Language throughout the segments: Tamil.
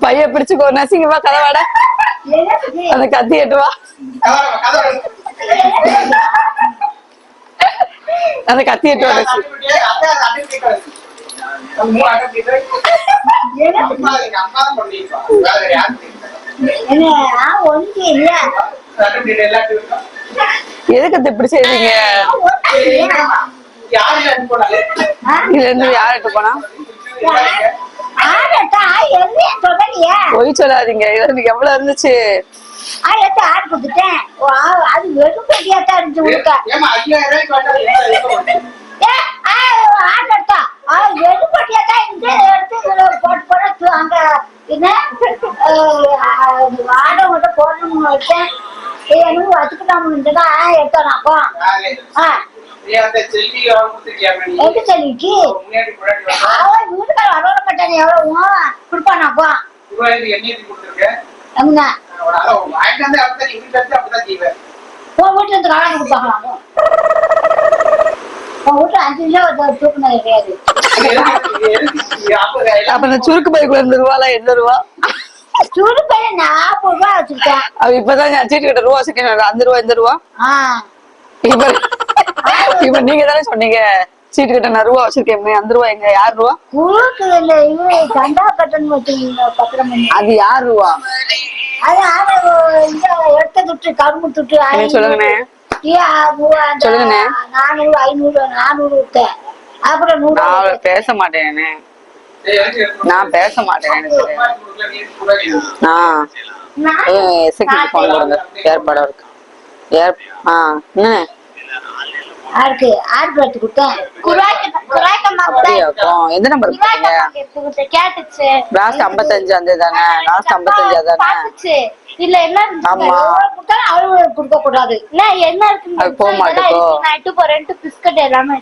பைய பிடிச்சுக்கோ நசிங்கமா கதவாட அந்த கத்தி எட்டுவா அந்த கத்தி எட்டுவா எதுக்கு இப்படி செய்றீங்க? இதுல இருந்து யார்கிட்ட போனா பொய் சொல்லாதீங்க. இது எவ்வளவு இருந்துச்சு? சுருக்கு பைக்குள்ள ரூபால என்ன ரூபா? சுருக்கு 40 ரூபா வச்சிருக்கேன். இப்பதான் சீட்டு கிட்ட ரூபா வச்சிருக்கேன். அந்த ரூபா இந்த ரூபா இப்ப நீங்க தானே சொன்னீங்க சீட்டு கிட்ட நான் ரூபா வச்சிருக்கேன். அந்த ரூபா எங்க? யார் ரூபா? அது யார் ரூபா? கரும்பு துட்டு சொல்லுங்கண்ணே. சொல்லுங்கண்ணே. 400 500 400 அப்புறம் 100 பேச மாட்டேன். நான் பேச மாட்டேன். ஏற்பாடா இருக்கு. எந்த நம்பர் கேட்டுச்சு? லாஸ்ட் 55 அந்த தானே? லாஸ்ட் 55 அதானே? இல்ல என்ன கொடுக்க கூடாது. என்ன இருக்கு போக மாட்டேன். ரெண்டு பிஸ்கட் எல்லாமே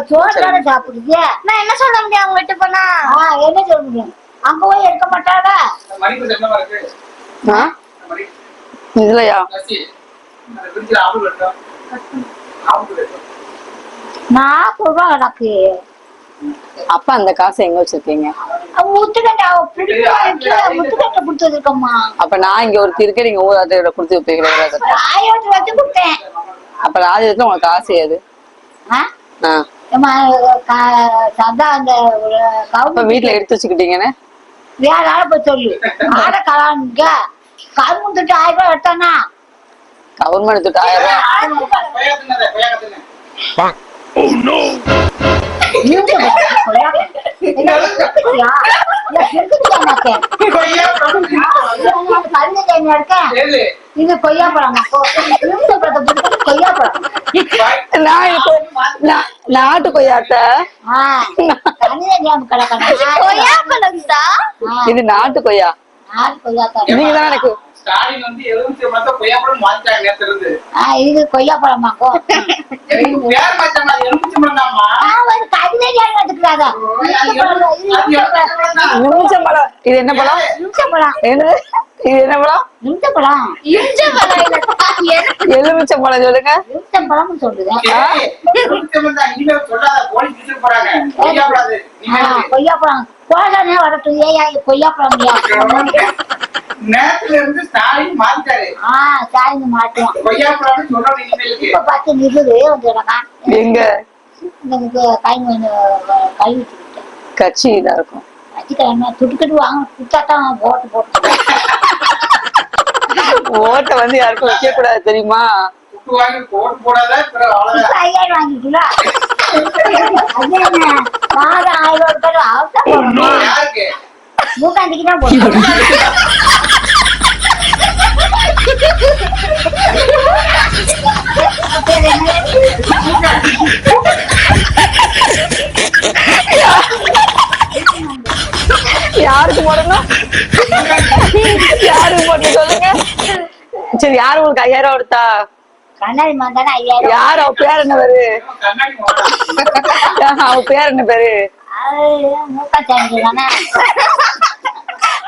சோறு சாப்பிடுங்க. நான் என்ன சொல்ல முடியும்? அவங்க கிட்ட போனா என்ன சொல்ல முடியும்? அங்க போய் எடுக்க மாட்டாங்க. இதுலயா 40 ரூபா எனக்கு. அப்ப அந்த காசை எங்க வச்சிருக்கீங்க? முத்துக்கட்டை கொடுத்துருக்கம்மா. அப்ப நான் இங்க ஒரு இருக்க நீங்க ஊராட்ட கொடுத்து வைப்பீங்க. அப்ப ராஜத்துல உங்க காசு ஏது? வீட்டுல எடுத்து வச்சுக்கிட்டீங்கன்னு வேற ஆள போய் சொல்லு. ஆட கலாங்க கரும்பு துட்டு 1000 ரூபாய் எடுத்தானா? கவர்மெண்ட் துட்டு 1000 ரூபாய். இது கொய்யாப்பழம். கொய்யாப்பழம் நாட்டு கொய்யாட்ட இது நாட்டு கொய்யா. நீங்க தான் எனக்கு இது கொய்யாப்பழமாக்கும். இது என்ன பழம்? என்னது? இது என்ன பழம்? எலுமிச்சம்பழம் சொல்லுங்க. எலுமிச்சம்பழம் சொல்லுங்க. கொய்யாப்பழம் போதானே வரட்டும். ஏயா கொய்யாப்பழம் நேரத்துல இருந்து ஸ்டாலின் மாட்டாரு. ஸ்டாலின் மாட்டுவான். கொய்யாப்பழம் சொல்றோம். இப்ப பார்த்து நிறுது எங்க கை வச்சு கட்சி இதா இருக்கும். துட்டுக்கட்டு வாங்க குத்தாத்தான் போட்டு ஓட்ட வந்து யாருக்கும் வைக்க கூடாது தெரியுமா? போட்டு போடாத 5000 வாங்கிக்கல. மாதம் 1000 ரூபாய் அவசரம் யாருக்கு? மூக்காண்டிக்கு தான் போடுறோம். யாருக்கு போடணும்? யாருக்கு போட்டு சொல்லுங்க. சரி யாரு உங்களுக்கு 5000 கொடுத்தா? கண்ணாடி மாந்தானே 5000. யாரு? அவ பேர் என்ன பேரு? அவ பேர் என்ன பேரு? மூக்காண்டி தானே.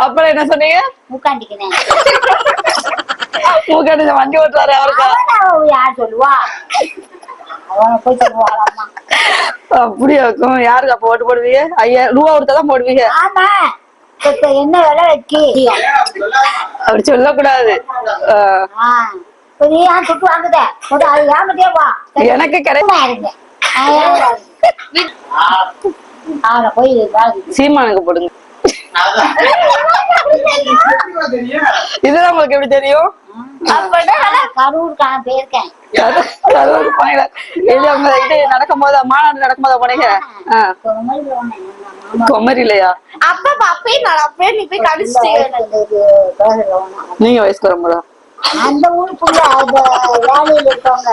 அப்புறம் என்ன சொன்னீங்க? மூக்காண்டிக்குனே. மூக்காண்டி வண்டி ஓட்டுறாரு அவருக்கா? யார் சொல்லுவா? அவனை போய் சொல்லுவாராமா. அப்படியா இருக்கும். யாருக்கு அப்ப ஓட்டு போடுவீங்க? 5000 ரூபா கொடுத்தாதான் போடுவீங்க. ஆமா, இப்ப என்ன விலை வச்சு அப்படி சொல்லக்கூடாது. நீ ஏன் துட்டு வாங்குத? அது ஏமாட்டே வா, எனக்கு கிடைக்கும். இருங்க போய் சீமானுக்கு போடுங்க. இதுதான் உங்களுக்கு எப்படி தெரியும்? கரூருக்கான போயிருக்கேன். நடக்கும் போதா, மாநாடு நடக்கும் போதா போனீங்க? குமரிலையா? நீங்க வயசுக்கு வரும்போதா? அந்த ஊருக்குள்ள வேலையில இருக்கவங்க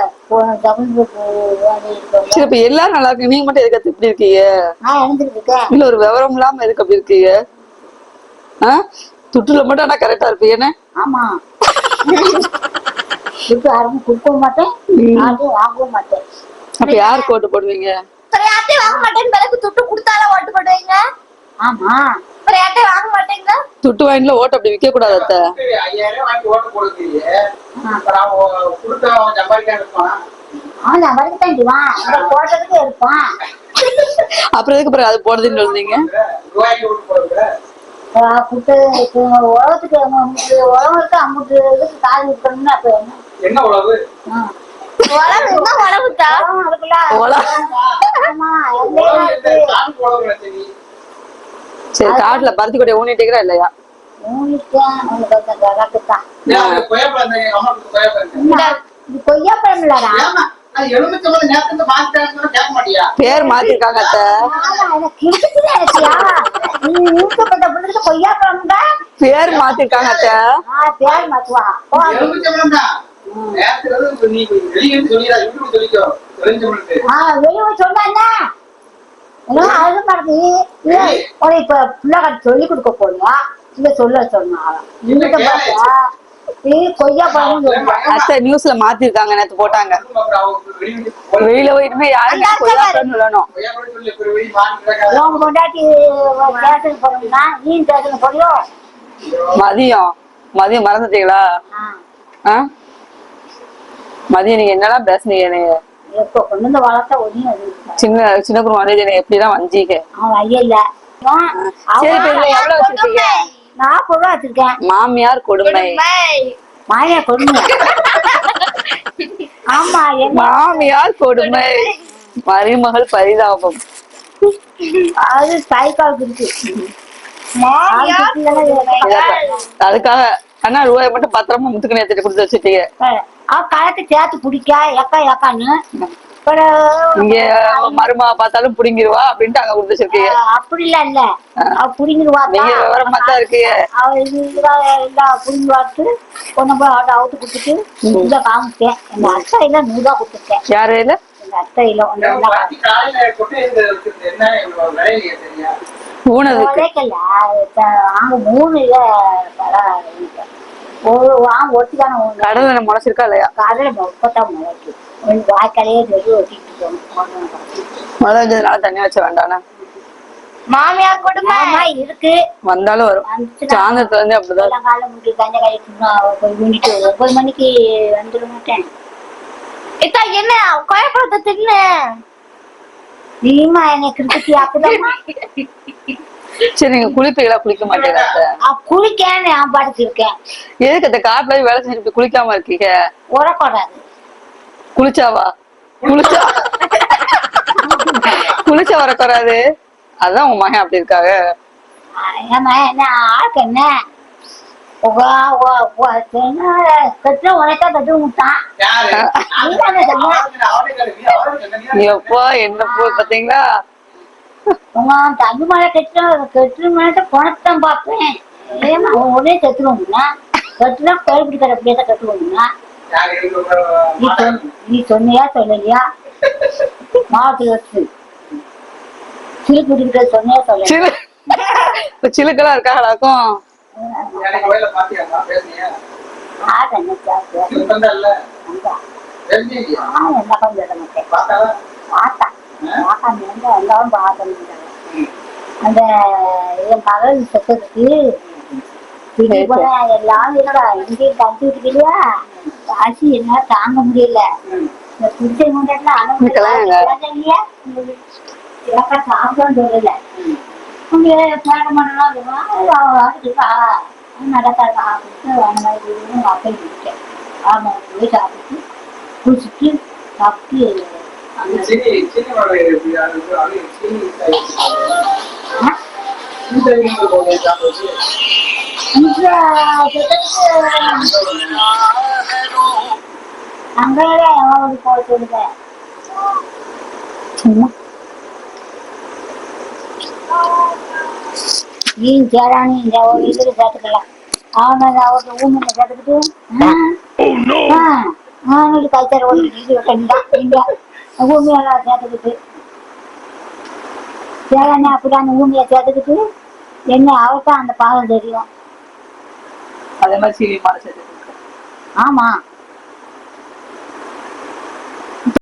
சரி, இப்ப எல்லாரும் நல்லா இருக்கு, நீங்க மட்டும் எதுக்கு இப்படி இருக்கீங்க? நான் எழுந்திருக்கேன். இல்ல, ஒரு விவரம் இல்லாம எதுக்கு அப்படி இருக்கீங்க? துட்டுல மட்டும் ஆனா கரெக்டா இருப்பீங்க. ஆமா, துட்டு யாரும் கொடுக்க மாட்டேன், யாரும் வாங்கவும் மாட்டேன். அப்ப யாருக்கு ஓட்டு போடுவீங்க? யார்ட்டையும் வாங்க மாட்டேன். பிறகு துட்டு கொடுத்தாலும் ஓட்டு போடுவீங்க. ஆமா, அப்புறம் யார்ட்டையும் வாங்க மாட்டேங்க. துட்டு வாங்கில ஓட்டு அப்படி விற்க கூடாது. 5000 வாங்கி ஓட்டு போடுவீங்க. அப்புறம் கொடுத்தா சம்பாதிக்க இருப்பான். அவன் சம்பாதிக்கத்தான் செய்வான், போடுறதுக்கு இருப்பான். அப்புறம் எதுக்கு பிறகு அது போடுறதுன்னு சொல்றீங்க? ரூபாய்க்கு ஓட்டு போடுங்க. உலகத்துக்கு உலகம் இருக்கு, அம்முட்டு இதுக்கு காது விற்கணும்னு. அப்ப என்ன உழவு? சரி, காட்டுல பருத்தி கொடியை ஊனிட்டீங்களா இல்லையா? கொய்யாப்பழம் இல்லடா, பேர் மாத்திருக்காங்க. கொய்யாப்பழம் பேர் மாத்திருக்காங்க. பேர் மாத்துவா. சொல்லி கொடுக்க போறியா இல்ல சொல்ல சொன்னா? கொய்யாப்பழம் அத்தை நியூஸ்ல மாத்திருக்காங்க, நேத்து போட்டாங்க. வெளியில போயிட்டுமே யாருமே கொய்யாப்பழம் சொல்லணும். கொண்டாட்டி ஸ்டேஷன் போறோம்னா நீ ஸ்டேஷன் போறியோ? மதியம் மறந்துட்டீங்களா? மதியம் நீங்க என்னெல்லாம் பேசுனீங்க? எப்ப கொண்டு வந்து வளர்த்தா ஒன்னும் சின்ன குடும்பம் எப்படிதான் வந்தீங்க? அவன் ஐயா இல்ல. சரி, எவ்வளவு வச்சிருக்கீங்க? 40 ரூபா வச்சிருக்கேன். மாமியார் கொடுமை. மாமியார் கொடுமை. ஆமா, மாமியார் கொடுமை, மருமகள் பரிதாபம். அது தாய்க்காவுக்கு இருக்கு. அதுக்காக அண்ணா ரூபாய் மட்டும் பத்திரமா முத்துக்கு நேரத்தை கொடுத்து வச்சுட்டீங்க. கலத்து சேர்த்து பிடிக்க எக்கா எக்கான்னு இங்க மருமா பார்த்தாலும் புடிங்கிருவா அப்படின்ட்டு அங்க கொடுத்து வச்சிருக்கீங்க. அப்படிலாம் இல்ல, அவ புடிங்கிருவா. நீங்க விவரமா தான் இருக்கீங்க. அவ புடிங்கி பார்த்து கொண்டு போய் அவட்ட அவுத்து கொடுத்துட்டு இதை காமிச்சேன். எங்க அத்தையில 100 ரூபா கொடுத்துருக்கேன். யாரு இல்ல? எங்க அத்தையில உழைக்கல. அங்க 3 ஒட்டிதான கடலை முளைச்சிருக்கா இல்லையா? கடலை மொத்தத்தான் முளைக்கு. வாய்க்காலையே ஒட்டிட்டு மழை வந்ததுனால தண்ணி வச்ச வேண்டாம். மாமியார் குடும்பம் இருக்கு, வந்தாலும் வரும். சாயந்தரத்துல இருந்து அப்படிதான் காலை முடி கஞ்ச கழிட்டு 9 மணிக்கு வந்துட மாட்டேன். என்ன கோயப்பழத்தை தின்னு நீமா என்னை கிருத்தி அப்படிதான். சரி, நீங்க குளிப்பீங்களா? குளிக்க மாட்டீங்களா? குளிக்கேன்னு நான் பாட்டுக்கு இருக்கேன். எதுக்கு அந்த காட்டுல வேலை செஞ்சுட்டு குளிக்காம இருக்கீங்க? உரக்கூடாது. குளிச்சாவா? குளிச்சா வரக்கூடாது. அதான் உங்க மகன் அப்படி இருக்காங்க. என்ன ஆளுக்கு என்ன எப்போ என்ன பாத்தீங்களா? தம்பி மழை கெட்டு மழை பணத்தான் பாப்பேன். உடனே கட்டுவோம்னா கட்டுனா கோயில் பிடிக்கிற அப்படியே தான் கட்டுவோம்னா நீ சொன்னியா சொல்லலையா? மாவட்டத்தில் வச்சு சிலுக்கு பிடிக்கிற சொன்னியா சொல்ல சிலுக்கெல்லாம் இருக்காங்களாக்கும். அந்த என் மகள் செத்ததுக்கு எல்லாரும் என்னடா எங்கேயும் தடுத்து விட்டுக்கு இல்லையா? காசி என்ன தாங்க முடியல. இந்த புடிச்சை கொண்டாடலாம் இல்லையா? ஏக்கா சாப்பிடும் சொல்லல இங்க நடக்காத அந்த மாதிரி அப்பை விட்டேன் ஆமா போய் சாப்பிட்டு குளிச்சுட்டு சாப்பிட்டு சீனி வடை எப்படி அது சீனி சாப்பிடுச்சு அங்கதான் எவ்வளவு போக சொல்லுவேன் சும்மா நீ சேரானி இந்த ஒரு இதுல சேர்த்துக்கலாம் அவன் அவருக்கு ஊமில சேர்த்துக்கிட்டு கைத்தற ஊமியெல்லாம் சேர்த்துக்கிட்டு சேரானி அப்படிதான் ஊமிய சேர்த்துக்கிட்டு என்ன அவர்தான் அந்த பாவம் தெரியும் அதே மாதிரி சீனி மாலை சேர்த்து ஆமா